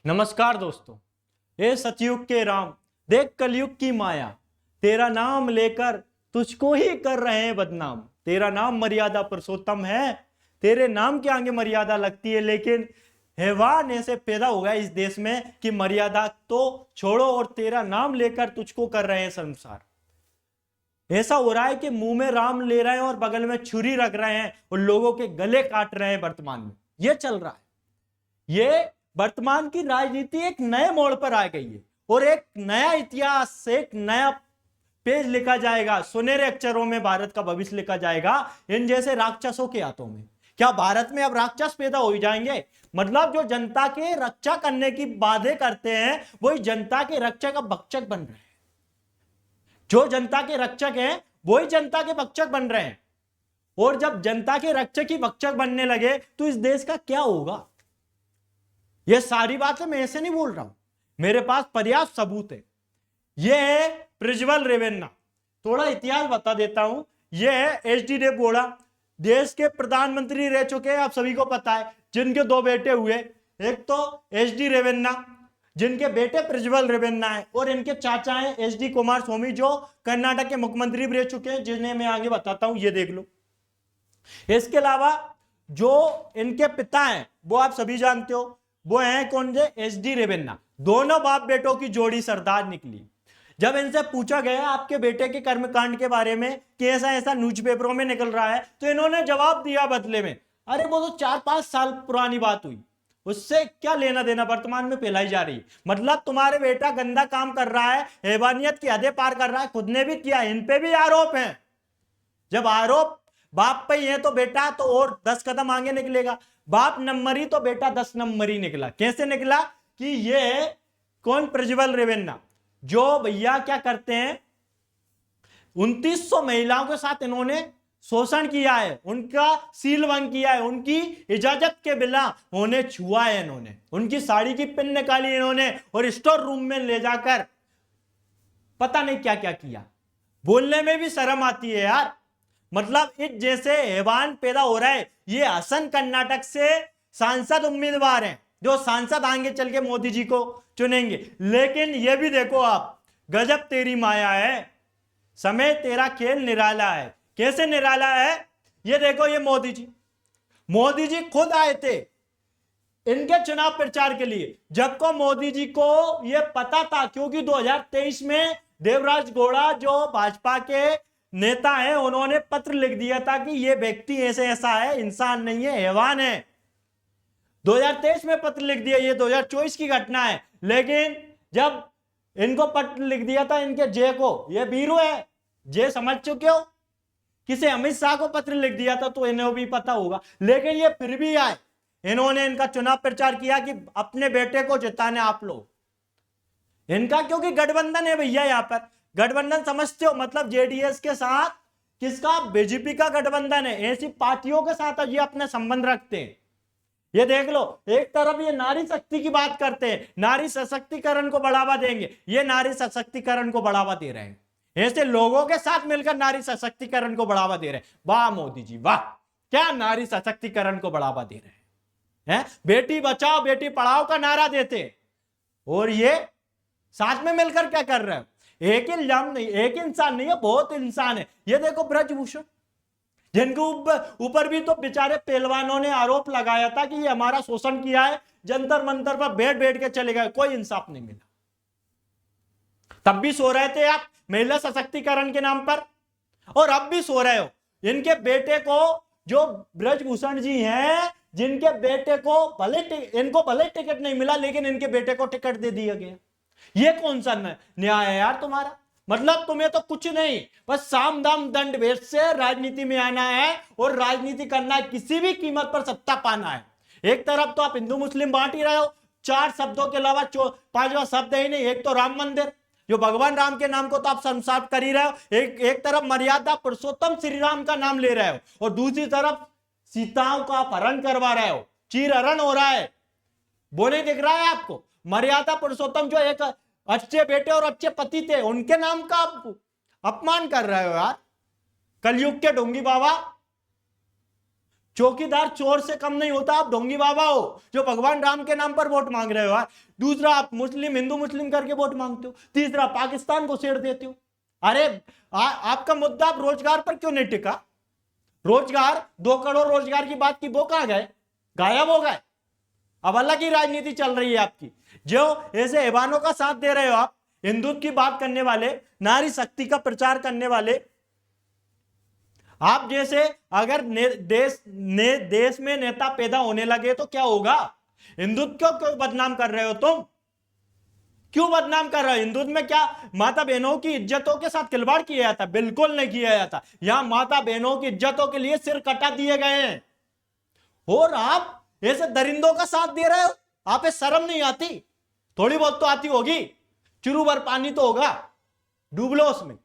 नमस्कार दोस्तों। हे सतयुग के राम, देख कलयुग की माया, तेरा नाम लेकर तुझको ही कर रहे हैं बदनाम। तेरा नाम मर्यादा पुरुषोत्तम है, तेरे नाम के आगे मर्यादा लगती है, लेकिन हैवान ऐसे पैदा हो गया इस देश में कि मर्यादा तो छोड़ो और तेरा नाम लेकर तुझको कर रहे हैं संसार। ऐसा हो रहा है कि मुंह में राम ले रहे हैं और बगल में छुरी रख रहे हैं और लोगों के गले काट रहे हैं। वर्तमान में यह चल रहा है। ये वर्तमान की राजनीति एक नए मोड़ पर आ गई है और एक नया इतिहास, एक नया पेज लिखा जाएगा। सुनहरे अक्षरों में भारत का भविष्य लिखा जाएगा इन जैसे राक्षसों के हाथों में। क्या भारत में अब राक्षस पैदा हो जाएंगे? मतलब जो जनता के रक्षा करने की वादे करते हैं वही जनता के रक्षा का भक्षक बन रहे हैं। जो जनता के रक्षक हैं वही जनता के भक्षक बन रहे हैं। और जब जनता के रक्षक ही भक्षक बनने लगे तो इस देश का क्या होगा? यह सारी बातें मैं ऐसे नहीं बोल रहा हूं, मेरे पास पर्याप्त सबूत है। यह है प्रज्वल रेवन्ना। थोड़ा इतिहास बता देता हूं। यह है एचडी देवगौड़ा, देश के प्रधानमंत्री रह चुके हैं, आप सभी को पता है। जिनके दो बेटे हुए, एक तो एचडी रेवन्ना जिनके बेटे प्रज्वल रेवन्ना है, और इनके चाचा हैं एचडी कुमार स्वामी जो कर्नाटक के मुख्यमंत्री भी रह चुके हैं, जिन्हें मैं आगे बताता हूं, ये देख लो। इसके अलावा जो इनके पिता हैं वो आप सभी जानते हो, वो हैं कौन से? एचडी रेवन्ना। दोनों बाप बेटों की जोड़ी सरदार निकली। जब इनसे पूछा गया आपके बेटे के कर्मकांड के बारे में कि ऐसा ऐसा न्यूज़पेपरों में निकल रहा है, तो इन्होंने जवाब दिया बदले में, अरे वो तो 4-5 साल पुरानी बात हुई, उससे क्या लेना देना, वर्तमान में फैलाई जा रही। मतलब तुम्हारे बेटा गंदा काम कर रहा है, हैवानियत की हदें पार कर रहा है, खुद ने भी किया, इन पे भी आरोप है। जब आरोप बाप पे ही है तो बेटा तो और 10 कदम आगे निकलेगा। बाप नंबरी तो बेटा 10 नंबरी निकला। कैसे निकला? कि ये कौन? प्रज्वल रेवन्ना, जो भैया क्या करते हैं, 2900 महिलाओं के साथ इन्होंने शोषण किया है, उनका सीलभंग किया है, उनकी इजाजत के बिना उन्हें छुआ है इन्होंने, उनकी साड़ी की पिन निकाली इन्होंने और स्टोर रूम में ले जाकर पता नहीं क्या क्या किया। बोलने में भी शर्म आती है यार। मतलब इस जैसे हैवान पैदा हो रहा है। ये हसन कर्नाटक से सांसद उम्मीदवार हैं, जो सांसद आगे चल के मोदी जी को चुनेंगे। लेकिन ये भी देखो आप, गजब तेरी माया है, समय तेरा खेल निराला है। कैसे निराला है? ये देखो, ये मोदी जी खुद आए थे इनके चुनाव प्रचार के लिए। जब को मोदी जी को यह पता था, क्योंकि 2023 में देवराज गौड़ा जो भाजपा के नेता है, उन्होंने पत्र लिख दिया था कि यह व्यक्ति ऐसे ऐसा है, इंसान नहीं है, हैवान है। 2023 में पत्र लिख दिया, ये 2024 की घटना है। लेकिन जब इनको पत्र लिख दिया था इनके जे को, ये बीरू है, जे समझ चुके हो, किसे अमित शाह को पत्र लिख दिया था तो इन्हें भी पता होगा। लेकिन ये फिर भी आए, इन्होंने इनका चुनाव प्रचार किया कि अपने बेटे को जिताने आप लोग। इनका क्योंकि गठबंधन है भैया, यहां पर गठबंधन समझते हो, मतलब जेडीएस के साथ किसका? बीजेपी का गठबंधन है। ऐसी पार्टियों के साथ ये अपने संबंध रखते हैं। ये देख लो, एक तरफ ये नारी शक्ति की बात करते हैं, नारी सशक्तिकरण को बढ़ावा देंगे, ये नारी सशक्तिकरण को बढ़ावा दे रहे हैं। ऐसे लोगों के साथ मिलकर नारी सशक्तिकरण को बढ़ावा दे रहे हैं। वाह मोदी जी वाह, क्या नारी सशक्तिकरण को बढ़ावा दे रहे हैं। बेटी बचाओ बेटी पढ़ाओ का नारा देते, और ये साथ में मिलकर क्या कर रहे हैं? एक इल्जाम नहीं, एक इंसान नहीं है, बहुत इंसान है। ये देखो ब्रजभूषण, जिनके ऊपर भी तो बेचारे पहलवानों ने आरोप लगाया था कि ये हमारा शोषण किया है, जंतर मंतर पर बैठ बैठ के चले गए, कोई इंसाफ नहीं मिला। तब भी सो रहे थे आप महिला सशक्तिकरण के नाम पर, और अब भी सो रहे हो। इनके बेटे को, जो ब्रजभूषण जी हैं, जिनके बेटे को इनको भले टिकट नहीं मिला, लेकिन इनके बेटे को टिकट दे दिया गया। ये कौन सा न्याय है यार तुम्हारा? मतलब तुम्हें तो कुछ नहीं, बस साम दाम दंड भेद से राजनीति में आना है और राजनीति करना है, किसी भी कीमत पर सत्ता पाना है। एक तरफ तो आप हिंदू मुस्लिम बांट ही रहे हो, 4 शब्दों के अलावा 5वां शब्द ही नहीं। एक तो राम मंदिर, जो भगवान राम के नाम को तो आप संसार कर ही रहे हो, एक तरफ मर्यादा पुरुषोत्तम श्री राम का नाम ले रहे हो, और दूसरी तरफ सीताओं का अपहरण करवा रहे हो, चीरहरण हो रहा है। वो नहीं दिख रहा है आपको? मर्यादा पुरुषोत्तम जो एक अच्छे बेटे और अच्छे पति थे, उनके नाम का अपमान कर रहे हो यार। कलयुग के ढोंगी बाबा, चौकीदार चोर से कम नहीं होता। आप ढोंगी बाबा हो जो भगवान राम के नाम पर वोट मांग रहे हो यार। दूसरा, आप मुस्लिम हिंदू मुस्लिम करके वोट मांगते हो। तीसरा, पाकिस्तान को शेर देते हो। अरे आपका मुद्दा आप रोजगार पर क्यों नहीं टिका? रोजगार, 2 करोड़ रोजगार की बात की, वो कहां गए? गायब हो गए। अब अलग ही राजनीति चल रही है आपकी। जो ऐसे ऐवानों का साथ दे रहे हो आप, हिंदुत्व की बात करने वाले, नारी शक्ति का प्रचार करने वाले, आप जैसे अगर देश में नेता पैदा होने लगे तो क्या होगा? हिंदुत्व को क्यों बदनाम कर रहे हो तुम? क्यों बदनाम कर रहे हो? हिंदुत्व में क्या माता बहनों की इज्जतों के साथ खिलवाड़ किया जाता? बिल्कुल नहीं किया जाता। यहां माता बहनों की इज्जतों के लिए सिर कटा दिए गए हैं, और आप ऐसे दरिंदों का साथ दे रहे हो। आप शर्म नहीं आती? थोड़ी बहुत तो आती होगी। चुरू भर पानी तो होगा, डूब लो उसमें।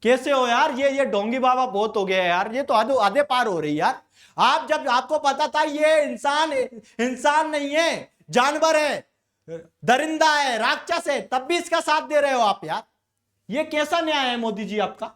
कैसे हो यार? ये ढोंगी बाबा बहुत हो गया यार। ये तो आधे पार हो रही यार। आप जब आपको पता था ये इंसान नहीं है, जानवर है, दरिंदा है, राक्षस है, तब भी इसका साथ दे रहे हो आप यार। ये कैसा न्याय है मोदी जी आपका?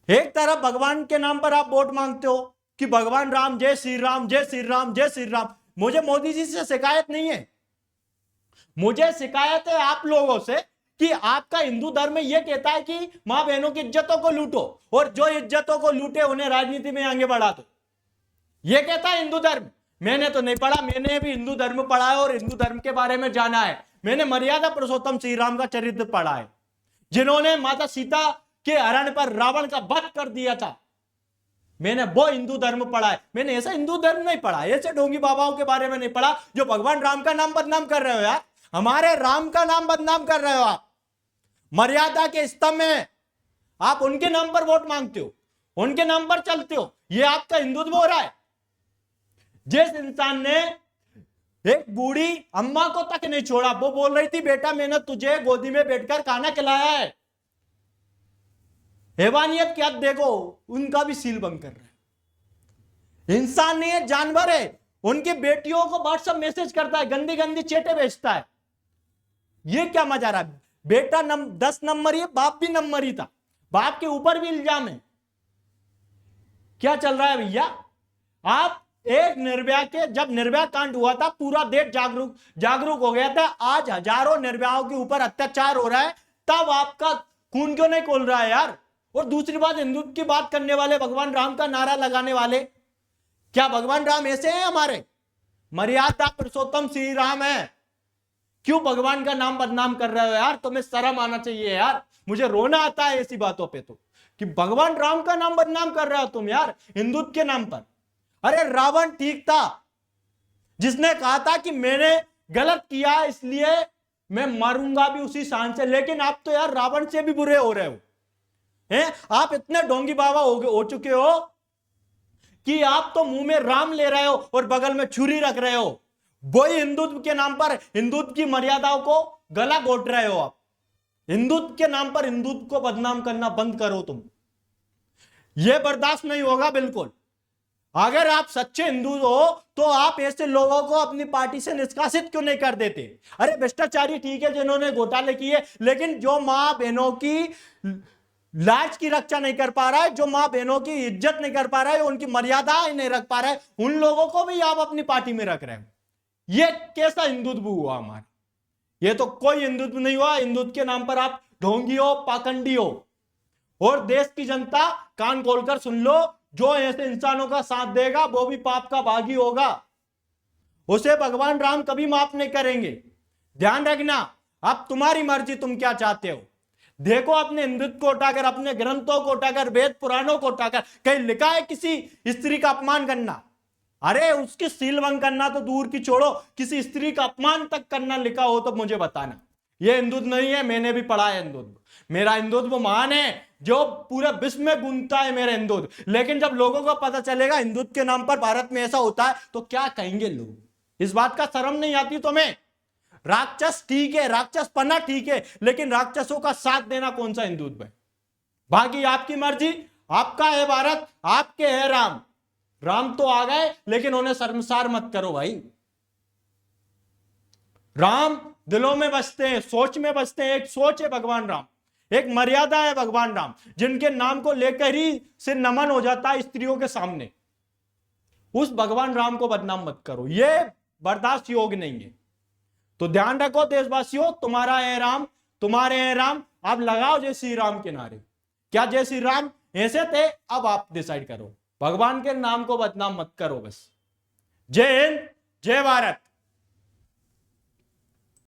एक तरफ भगवान के नाम पर आप वोट मांगते हो कि भगवान राम, जय श्री राम, जय श्री राम, जय श्री राम। मुझे मोदी जी से शिकायत नहीं है, मुझे शिकायत है आप लोगों से कि आपका हिंदू धर्म यह कहता है कि मां बहनों की इज्जतों को लूटो, और जो इज्जतों को लूटे उन्हें राजनीति में आगे बढ़ा दो। यह कहता है हिंदू धर्म। मैंने तो नहीं पढ़ा, मैंने भी हिंदू धर्म पढ़ा है और हिंदू धर्म के बारे में जाना है। मैंने मर्यादा पुरुषोत्तम श्री राम का चरित्र पढ़ा है, जिन्होंने माता सीता के हरण पर रावण का वध कर दिया था। मैंने वो हिंदू धर्म पढ़ा है। मैंने ऐसा हिंदू धर्म नहीं पढ़ा, ऐसे ढोंगी बाबाओं के बारे में नहीं पढ़ा जो भगवान राम का नाम बदनाम कर रहे हो यार। हमारे राम का नाम बदनाम कर रहे हो आप। मर्यादा के स्तंभ में आप उनके नाम पर वोट मांगते हो, उनके नाम पर चलते हो। यह आपका हिंदुत्व हो रहा है। जिस इंसान ने एक बूढ़ी अम्मा को तक नहीं छोड़ा, वो बोल रही थी बेटा मैंने तुझे गोदी में बैठकर खाना खिलाया है। हैवानियत क्या देखो, उनका भी सील बंद कर रहे हैं। इंसान नहीं है, जानवर है। उनकी बेटियों को व्हाट्सएप मैसेज करता है, गंदी गंदी चेटे भेजता है। ये क्या मजा रहा है? बेटा 10 नंबर ही, बाप भी नंबर ही था। बाप के ऊपर भी इल्जाम है। क्या चल रहा है भैया? आप एक निर्भया के, जब निर्भया कांड हुआ था पूरा देश जागरूक हो गया था। आज हजारों निर्भयाओं के ऊपर अत्याचार हो रहा है, तब आपका खून क्यों नहीं खोल रहा है यार? और दूसरी बात, हिंदुत्व की बात करने वाले, भगवान राम का नारा लगाने वाले, क्या भगवान राम ऐसे हैं हमारे? मर्यादा पुरुषोत्तम श्री राम है। क्यों भगवान का नाम बदनाम कर रहे हो यार? तुम्हें शर्म आना चाहिए यार। मुझे रोना आता है ऐसी बातों पे तो, कि भगवान राम का नाम बदनाम कर रहे हो तुम यार हिंदुत्व के नाम पर। अरे रावण ठीक था, जिसने कहा था कि मैंने गलत किया इसलिए मैं मारूंगा भी उसी शान से, लेकिन आप तो यार रावण से भी बुरे हो रहे हो हैं। आप इतने ढोंगी बाबा हो चुके हो कि आप तो मुंह में राम ले रहे हो और बगल में छुरी रख रहे हो। वही हिंदुत्व के नाम पर हिंदुत्व की मर्यादाओं को गला घोट रहे हो आप। हिंदुत्व के नाम पर हिंदुत्व को बदनाम करना बंद करो तुम। यह बर्दाश्त नहीं होगा बिल्कुल। अगर आप सच्चे हिंदू हो तो आप ऐसे लोगों को अपनी पार्टी से निष्कासित क्यों नहीं कर देते? अरे भ्रष्टाचारी ठीक है जिन्होंने घोटाले किए, लेकिन जो मां बहनों की लाज की रक्षा नहीं कर पा रहा है, जो मां बहनों की इज्जत नहीं कर पा रहा है, उनकी मर्यादा नहीं रख पा रहा है, उन लोगों को भी आप अपनी पार्टी में रख रहे हो। यह कैसा हिंदुत्व हुआ हमारा? यह तो कोई हिंदुत्व नहीं हुआ। हिंदुत्व के नाम पर आप ढोंगी हो, पाखंडी हो। और देश की जनता कान खोलकर सुन लो, जो ऐसे इंसानों का साथ देगा वो भी पाप का भागी होगा। उसे भगवान राम कभी माफ नहीं करेंगे। ध्यान रखना। अब तुम्हारी मर्जी, तुम क्या चाहते हो। देखो, अपने हिंदुत्व को उठाकर, अपने ग्रंथों को उठाकर, वेद पुराणों को उठाकर कहीं लिखा है किसी स्त्री का अपमान करना? अरे उसकी सीलवंग करना तो दूर की छोड़ो, किसी स्त्री का अपमान तक करना लिखा हो तो मुझे बताना। यह हिंदुत्व नहीं है। मैंने भी पढ़ा है हिंदुत्व। मेरा हिंदुत्व महान है, जो पूरे विश्व में गूंजता है मेरा हिंदुत्व। लेकिन जब लोगों को पता चलेगा हिंदुत्व के नाम पर भारत में ऐसा होता है तो क्या कहेंगे लोग? इस बात का शर्म नहीं आती तुम्हें? राक्षस ठीक है, राक्षस पना ठीक है, लेकिन राक्षसों का साथ देना कौन सा हिंदुत्व है? बाकी आपकी मर्जी। आपका है भारत, आपके है राम। राम तो आ गए, लेकिन उन्हें शर्मसार मत करो भाई। राम दिलों में बसते हैं, सोच में बसते हैं। एक सोच है भगवान राम, एक मर्यादा है भगवान राम, जिनके नाम को लेकर ही सिर नमन हो जाता है स्त्रियों के सामने। उस भगवान राम को बदनाम मत करो, यह बर्दाश्त योग्य नहीं है। तो ध्यान रखो देशवासियों, तुम्हारा है राम, तुम्हारे हैं राम, आप लगाओ जय श्री राम के नारे। क्या जय श्री राम ऐसे थे? अब आप डिसाइड करो, भगवान के नाम को बदनाम मत करो बस। जय हिंद, जय भारत।